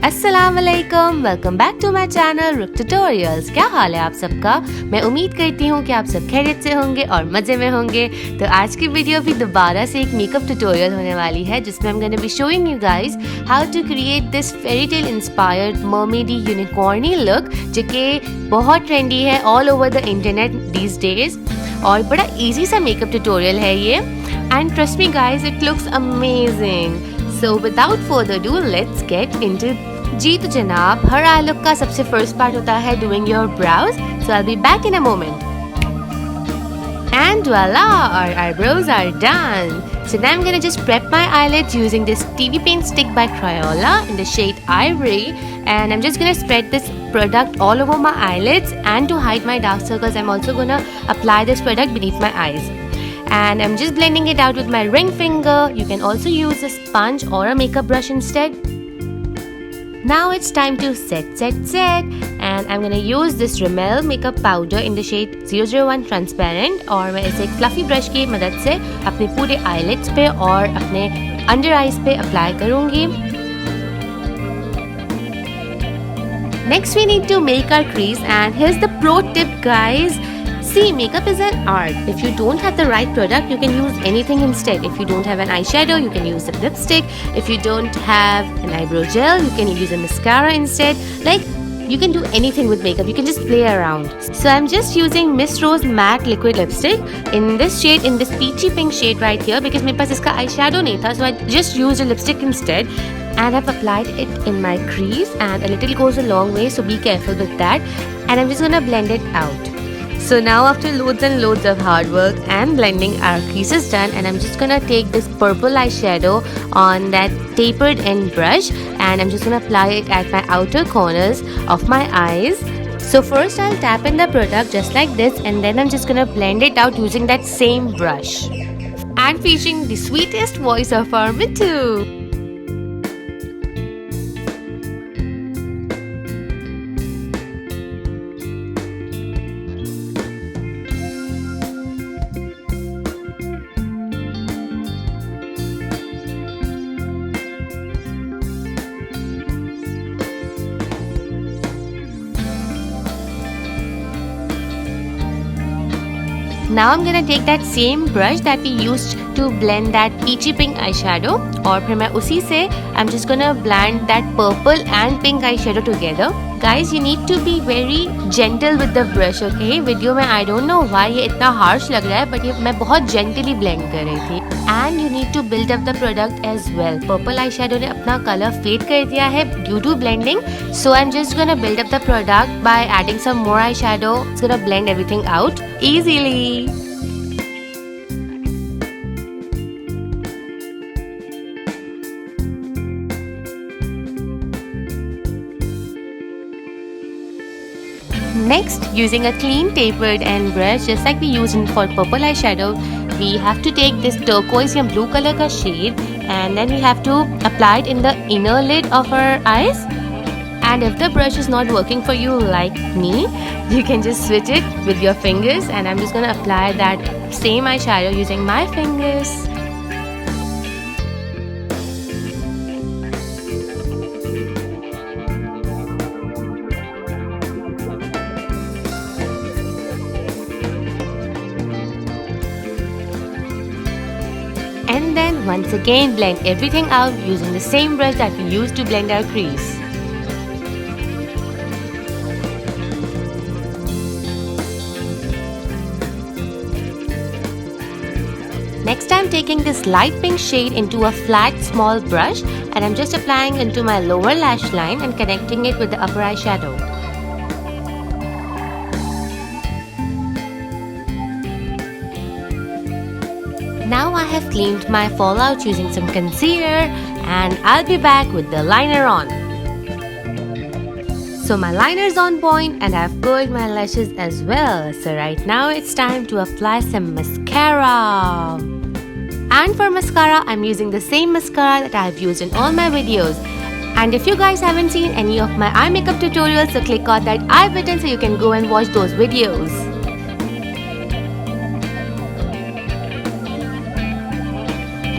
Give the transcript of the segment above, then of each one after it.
अस्सलाम वालेकुम, welcome back to my channel Rukh tutorials. क्या हाल है आप सबका? मैं उम्मीद करती हूँ कि आप सब खैरियत से होंगे और मज़े में होंगे। तो आज की वीडियो भी दोबारा से एक मेकअप ट्यूटोरियल होने वाली है जिसमें I'm going to be showing you guys how to create this fairy tale inspired mermaidy unicorny look जो कि बहुत ट्रेंडी है all over the internet these days और बड़ा इजी सा मेकअप ट्यूटोरियल है ये and trust me guys it looks amazing. So without further ado let's get into जी तो जनाब, हर आई लुक का सबसे फर्स्ट पार्ट होता है doing your browse. So I will be back in a moment. And voila, our eyebrows are done. So now I'm gonna just prep my eyelids using this TV paint stick by Crayola in the shade Ivory, and I'm just gonna spread this product all over my eyelids, and to hide my dark circles I'm also gonna apply this product beneath my eyes. And I'm just blending it out with my ring finger. You can also use a sponge or a makeup brush instead. Now it's time to set and I'm gonna use this Rimmel makeup powder in the shade 001 transparent और मैं इसे एक fluffy brush की मदद से अपने पूरे eyelids पे और अपने under eyes पे apply करूँगी. Next we need to make our crease and here's the pro tip guys. See, makeup is an art. If you don't have the right product, you can use anything instead. If you don't have an eyeshadow, you can use a lipstick. If you don't have an eyebrow gel, you can use a mascara instead. Like, you can do anything with makeup. You can just play around. So I'm just using Miss Rose matte liquid lipstick in this shade, in this peachy pink shade right here because मेरे पास इसका eyeshadow नहीं था, so I just used a lipstick instead. And I've applied it in my crease and a little goes a long way, so be careful with that. And I'm just gonna blend it out. So now after loads and loads of hard work and blending, our crease is done and I'm just gonna take this purple eyeshadow on that tapered end brush and I'm just gonna apply it at my outer corners of my eyes. So first I'll tap in the product just like this and then I'm just gonna blend it out using that same brush. And featuring the sweetest voice of our Mittu. Now I'm gonna take that same brush that we used to blend that peachy pink eyeshadow और फिर मैं उसी से I'm just gonna blend that purple and pink eyeshadow together. Guys, you need to be very gentle with the brush, okay? Video में I don't know why ये इतना harsh लग रहा है, but ये मैं बहुत gently blend कर रही थी. And you need to build up the product as well. Purple eyeshadow ने अपना color fade कर दिया है due to blending. So I'm just gonna build up the product by adding some more eyeshadow. It's gonna blend everything out easily. Next, using a clean tapered end brush just like we used for purple eyeshadow, we have to take this turquoise and blue color ka shade and then we have to apply it in the inner lid of our eyes. And if the brush is not working for you like me, you can just switch it with your fingers and I'm just gonna apply that same eyeshadow using my fingers. And then once again blend everything out using the same brush that we used to blend our crease. Next I'm taking this light pink shade into a flat small brush and I'm just applying into my lower lash line and connecting it with the upper eyeshadow. Now I have cleaned my fallout using some concealer and I'll be back with the liner on. So my liner is on point and I've curled my lashes as well. So right now it's time to apply some mascara. And for mascara, I'm using the same mascara that I've used in all my videos. And if you guys haven't seen any of my eye makeup tutorials, so click on that I button so you can go and watch those videos.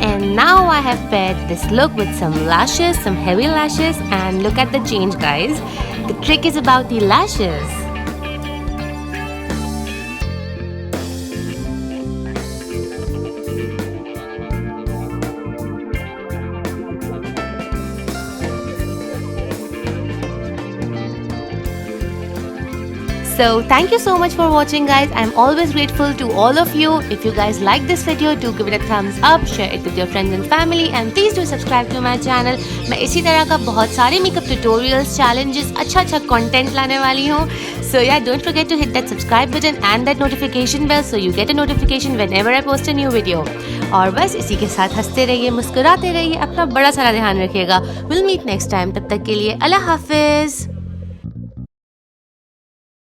And now I have paired this look with some lashes, some heavy lashes, and look at the change, guys. The trick is about the lashes. So thank you so much for watching, guys. I'm always grateful to all of you. If you guys like this video, do give it a thumbs up, share it with your friends and family, and please do subscribe to my channel. मैं इसी तरह का बहुत सारे makeup tutorials, challenges, अच्छा content लाने वाली हूँ. So yeah, don't forget to hit that subscribe button and that notification bell so you get a notification whenever I post a new video. और बस इसी के साथ हंसते रहिए, मुस्कुराते रहिए, अपना बड़ा सारा ध्यान रखिएगा. We'll meet next time. तब तक के लिए अल्लाह हाफिज.